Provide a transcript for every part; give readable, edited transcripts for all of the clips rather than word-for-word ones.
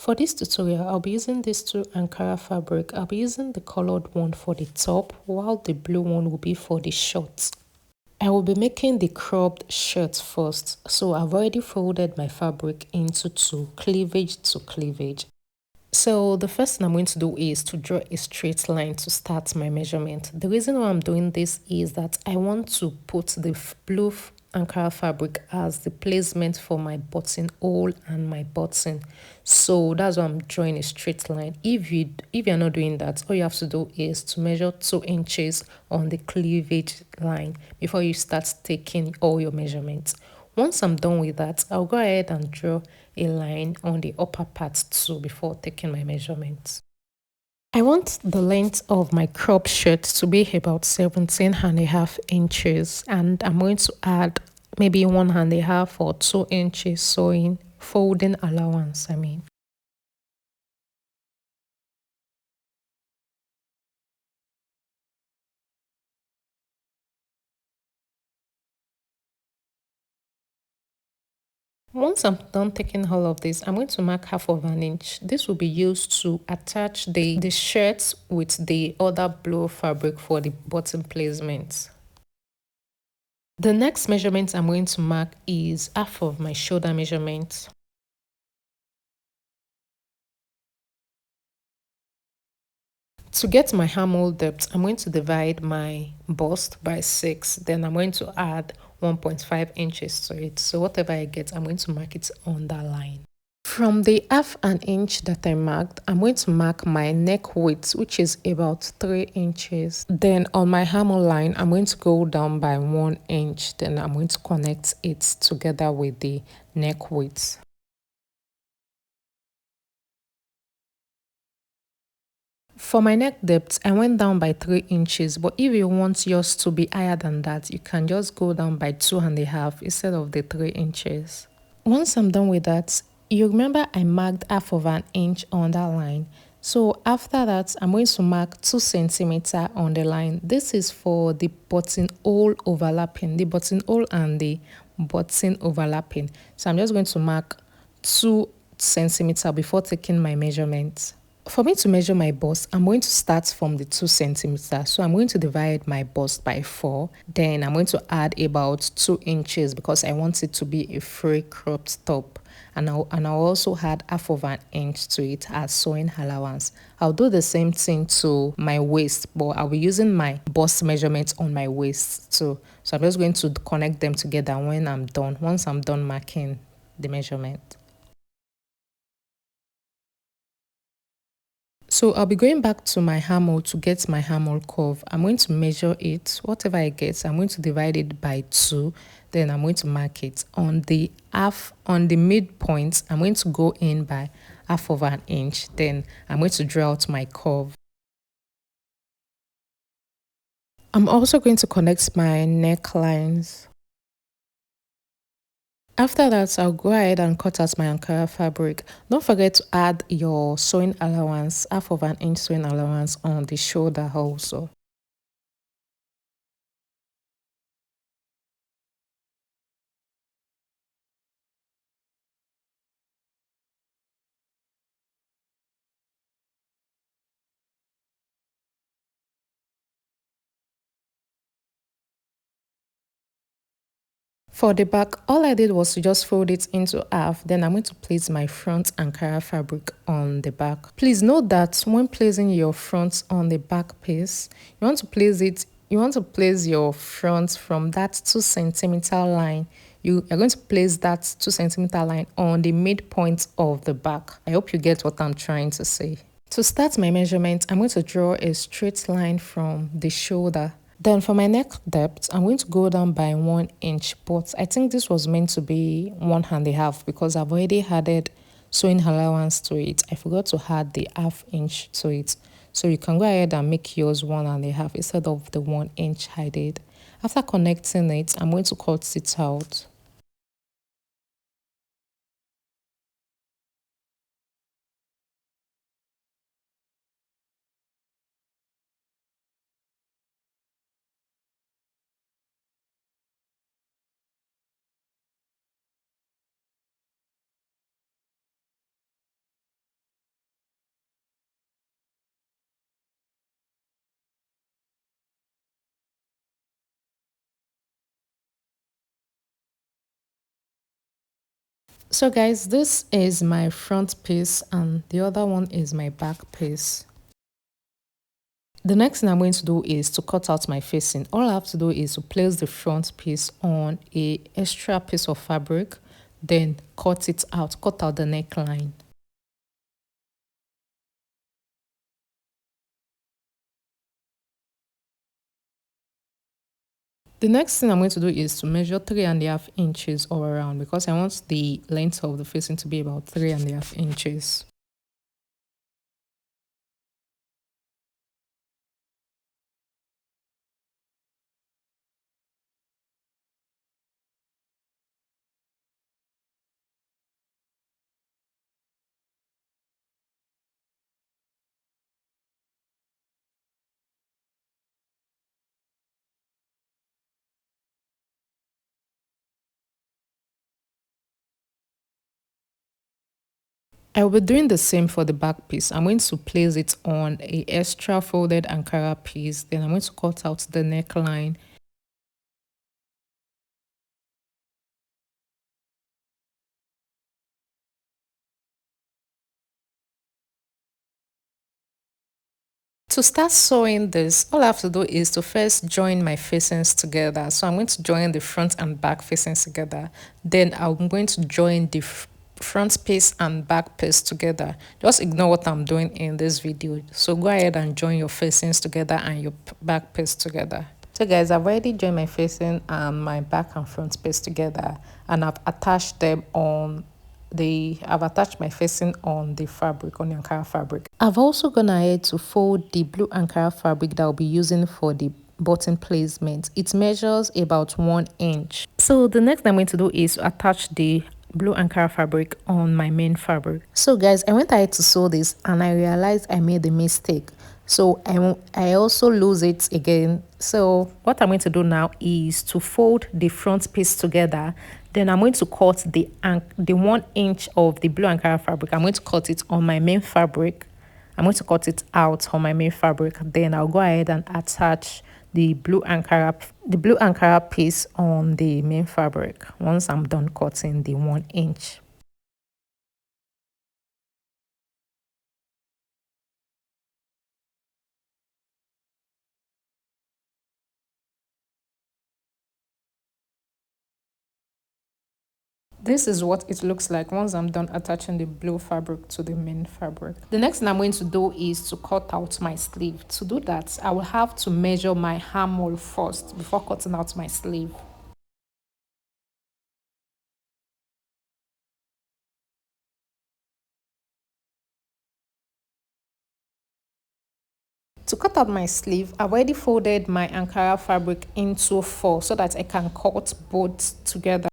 For this tutorial, I'll be using these two Ankara fabric. I'll be using the colored one for the top, while the blue one will be for the shorts. I will be making the cropped shirt first, so I've already folded my fabric into two, cleavage to cleavage. So the first thing I'm going to do is to draw a straight line to start my measurement. The reason why I'm doing this is that I want to put the blue Ankara fabric as the placement for my buttonhole and my button. So that's why I'm drawing a straight line. If you're not doing that, all you have to do is to measure 2 inches on the cleavage line before you start taking all your measurements. Once I'm done with that, I'll go ahead and draw a line on the upper part too before taking my measurements. I want the length of my crop shirt to be about 17.5 inches, and I'm going to add maybe 1.5 or 2 inches sewing folding allowance. Once I'm done taking all of this, I'm going to mark 1/2 inch. This will be used to attach the shirt with the other blue fabric for the bottom placement. The next measurement I'm going to mark is half of my shoulder measurement. To get my armhole depth, I'm going to divide my bust by 6. Then I'm going to add 1.5 inches to it. So whatever I get, I'm going to mark it on that line. From the 1/2 inch that I marked, I'm going to mark my neck width, which is about 3 inches. Then on my armhole line, I'm going to go down by 1 inch. Then I'm going to connect it together with the neck width. For my neck depth, I went down by 3 inches, but if you want yours to be higher than that, you can just go down by 2.5 instead of the 3 inches. Once I'm done with that, you remember I marked 1/2 inch on that line. So after that, I'm going to mark 2 centimeters on the line. This is for the buttonhole overlapping, the buttonhole and the button overlapping. So I'm just going to mark 2 centimeters before taking my measurements. For me to measure my bust, I'm going to start from the 2 centimeters. So I'm going to divide my bust by 4. Then I'm going to add about 2 inches because I want it to be a free cropped top. And I'll also add 1/2 inch to it as sewing allowance. I'll do the same thing to my waist, but I'll be using my bust measurements on my waist too. So I'm just going to connect them together when I'm done, once I'm done marking the measurement. So I'll be going back to my armhole to get my armhole curve. I'm going to measure it. Whatever I get, I'm going to divide it by 2. Then I'm going to mark it. On the midpoint, I'm going to go in by 1/2 inch. Then I'm going to draw out my curve. I'm also going to connect my necklines. After that, I'll go ahead and cut out my Ankara fabric. Don't forget to add your sewing allowance, 1/2 inch sewing allowance on the shoulder also. For the back, all I did was to just fold it into half. Then I'm going to place my front Ankara fabric on the back. Please note that when placing your front on the back piece, you want to place your front from that 2 centimeter line. You are going to place that 2 centimeter line on the midpoint of the back. I hope you get what I'm trying to say. To start my measurement, I'm going to draw a straight line from the shoulder. Then for my neck depth, I'm going to go down by 1 inch, but I think this was meant to be 1.5 because I've already added sewing allowance to it. I forgot to add the 1/2 inch to it. So you can go ahead and make yours 1.5 instead of the 1 inch I did. After connecting it, I'm going to cut it out. So guys, this is my front piece and the other one is my back piece. The next thing I'm going to do is to cut out my facing. All I have to do is to place the front piece on a extra piece of fabric, then cut it out, cut out the neckline. The next thing I'm going to do is to measure 3.5 inches all around because I want the length of the facing to be about 3.5 inches. I will be doing the same for the back piece. I'm going to place it on a extra folded Ankara piece. Then I'm going to cut out the neckline. To start sewing this, all I have to do is to first join my facings together. So I'm going to join the front and back facings together. Then I'm going to join the front piece and back piece together. Just ignore what I'm doing in this video. So go ahead and join your facings together and your back piece together. So guys, I've already joined my facing and my back and front piece together, and I've attached them on I've attached my facing on the fabric, on the Ankara fabric. I've also gone ahead to fold the blue Ankara fabric that I'll be using for the button placement. It measures about 1 inch. So the next thing I'm going to do is attach the blue Ankara fabric on my main fabric. So guys, I went ahead to sew this and I realized I made a mistake. So I also lose it again. So what I'm going to do now is to fold the front piece together. Then I'm going to cut the 1 inch of the blue Ankara fabric. I'm going to cut it on my main fabric. I'm going to cut it out on my main fabric. Then I'll go ahead and attach the blue Ankara piece on the main fabric once I'm done cutting the 1 inch. This is what it looks like once I'm done attaching the blue fabric to the main fabric. The next thing I'm going to do is to cut out my sleeve. To do that, I will have to measure my armhole first before cutting out my sleeve. To cut out my sleeve, I've already folded my Ankara fabric into 4 so that I can cut both together.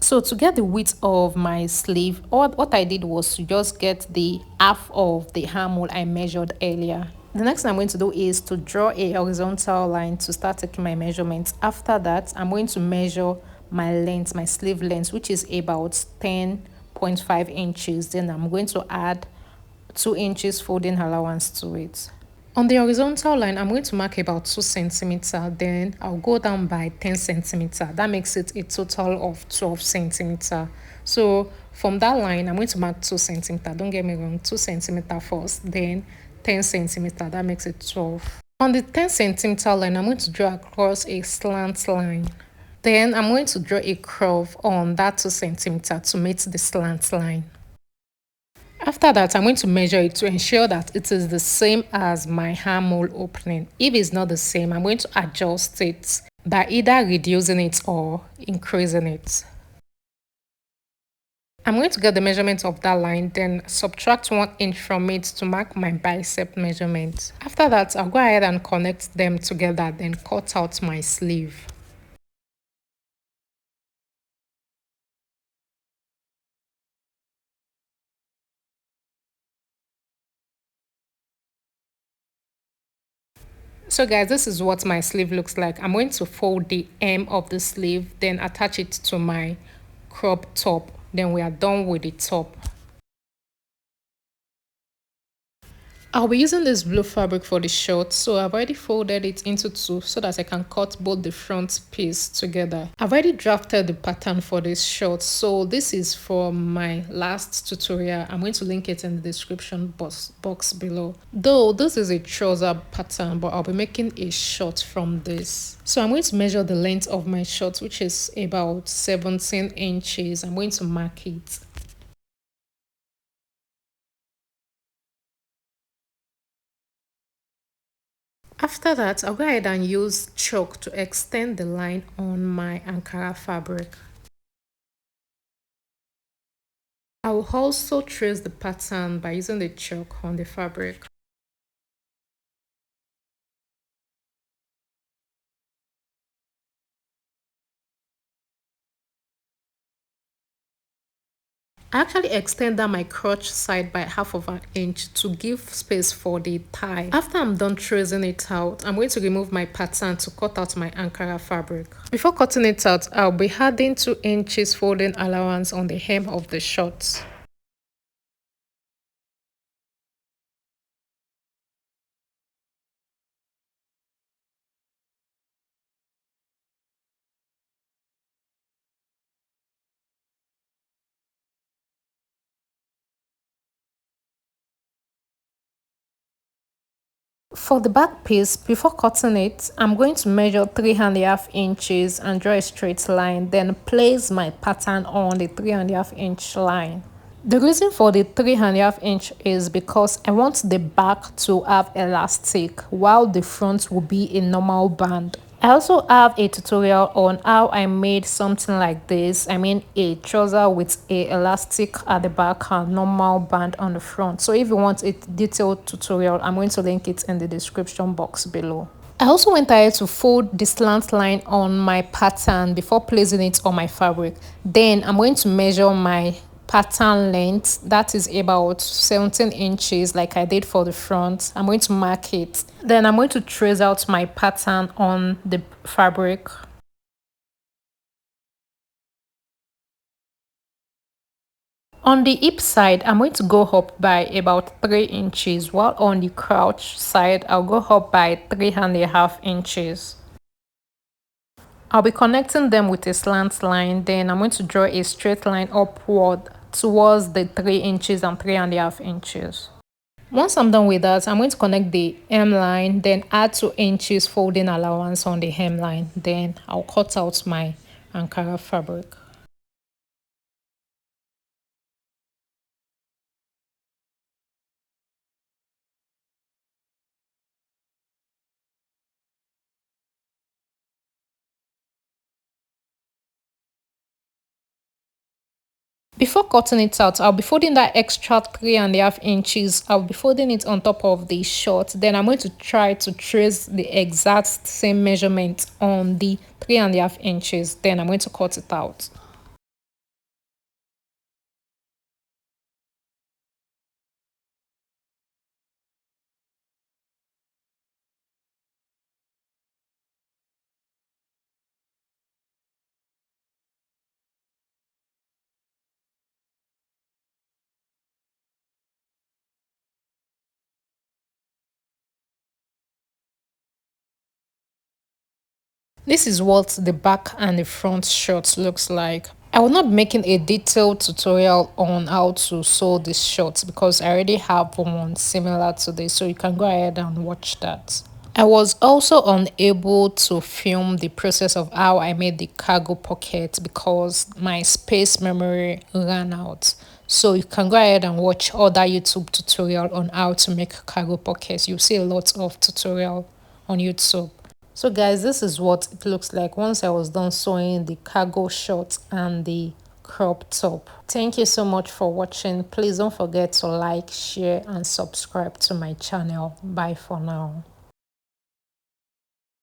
So to get the width of my sleeve, what I did was to just get the half of the armhole I measured earlier. The next thing I'm going to do is to draw a horizontal line to start taking my measurements. After that, I'm going to measure my length, my sleeve length, which is about 10.5 inches. Then I'm going to add 2 inches folding allowance to it. On the horizontal line, I'm going to mark about 2 centimeters. Then I'll go down by 10 centimeters. That makes it a total of 12 centimeters. So from that line, I'm going to mark 2 centimeters. Don't get me wrong, 2 centimeters first, then 10 centimeters. That makes it 12. On the 10 centimeter line, I'm going to draw across a slant line. Then I'm going to draw a curve on that 2 centimeters to meet the slant line. After that, I'm going to measure it to ensure that it is the same as my armhole opening. If it's not the same, I'm going to adjust it by either reducing it or increasing it. I'm going to get the measurement of that line, then subtract 1 inch from it to mark my bicep measurement. After that, I'll go ahead and connect them together, then cut out my sleeve. So guys, this is what my sleeve looks like. I'm going to fold the hem of the sleeve, then attach it to my crop top. Then we are done with the top. I'll be using this blue fabric for the short, so I've already folded it into two so that I can cut both the front piece together. I've already drafted the pattern for this short, so this is from my last tutorial. I'm going to link it in the description box below. Though this is a trouser pattern, but I'll be making a short from this. So I'm going to measure the length of my short, which is about 17 inches. I'm going to mark it. After that, I'll go ahead and use chalk to extend the line on my Ankara fabric. I will also trace the pattern by using the chalk on the fabric. I actually extended my crotch side by half of an inch to give space for the tie. After I'm done tracing it out, I'm going to remove my pattern to cut out my Ankara fabric. Before cutting it out, I'll be adding 2 inches folding allowance on the hem of the shorts. For the back piece, before cutting it, I'm going to measure 3.5 inches and draw a straight line, then place my pattern on the 3.5 inch line. The reason for the 3.5 inch is because I want the back to have elastic while the front will be a normal band. I also have a tutorial on how I made something like this. I mean a trouser with a elastic at the back and normal band on the front. So if you want a detailed tutorial, I'm going to link it in the description box below. I also went ahead to fold the slant line on my pattern before placing it on my fabric. Then I'm going to measure my pattern length, that is about 17 inches like I did for the front. I'm going to mark it. Then I'm going to trace out my pattern on the fabric. On the hip side, I'm going to go up by about 3 inches, while on the crouch side, I'll go up by 3.5 inches. I'll be connecting them with a slant line, then I'm going to draw a straight line upward towards the 3 inches and 3.5 inches. Once I'm done with that, I'm going to connect the hemline, then add 2 inches folding allowance on the hemline. Then I'll cut out my Ankara fabric. Before cutting it out, I'll be folding that extra 3.5 inches. I'll be folding it on top of the short. Then I'm going to try to trace the exact same measurement on the 3.5 inches. Then I'm going to cut it out. This is what the back and the front short looks like. I will not be making a detailed tutorial on how to sew this short because I already have one similar to this, so you can go ahead and watch that. I was also unable to film the process of how I made the cargo pocket because my space memory ran out. So you can go ahead and watch other YouTube tutorial on how to make cargo pockets. You'll see a lot of tutorial on YouTube. So guys, this is what it looks like once I was done sewing the cargo short and the crop top. Thank you so much for watching. Please don't forget to like, share and subscribe to my channel. Bye for now.